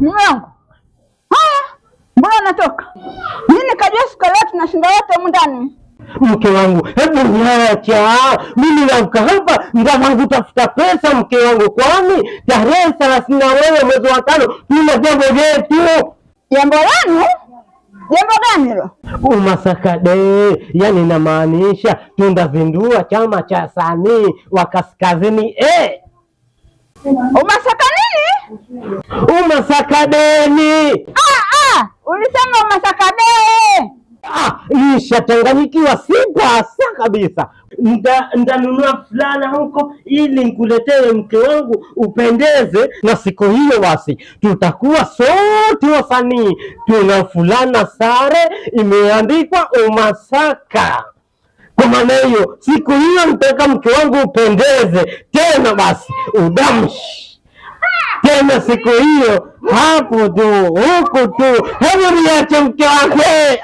Mume wangu. Haya, mbona unatoka? Mimi nikajua siku leo tunashinda wote humu ndani. Mke wangu, hebu niacha. Mimi naamka hapa ndio tafuta pesa mke wangu, kwani tarehe 30 mwezi wa 5 tuna jambo letu. Jambo gani? Jambo gani hilo? Umasaka Day, yani inamaanisha tunazindua chama cha wasanii wa kaskazini. Umasaka nini? Umasaka Day. Ulisema Umasaka Day. Nishatanganyikiwa, sipasa kabisa. Ndanunua fulana huko ili nikuletee mke wangu upendeze, na siku hiyo basi tutakuwa sote wasanii tuna fulana sare imeandikwa Umasaka. Kwa maana hiyo siku hiyo nitaka mke wangu upendeze tena, basi udamshi tena siku hiyo hapo tu huku tu. Hebu niache mke wake.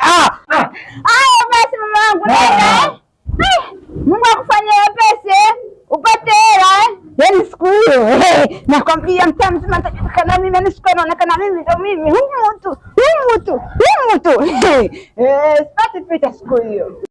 Basi mama wangu nenda. Mungu akufanyie wepesi upate hela. Yaani siku hiyo nakwambia mtaa mzima nitajulikana mimi, yaani siku naonekana mimi ndio mimi. Humu tu. Sipati pita siku hiyo.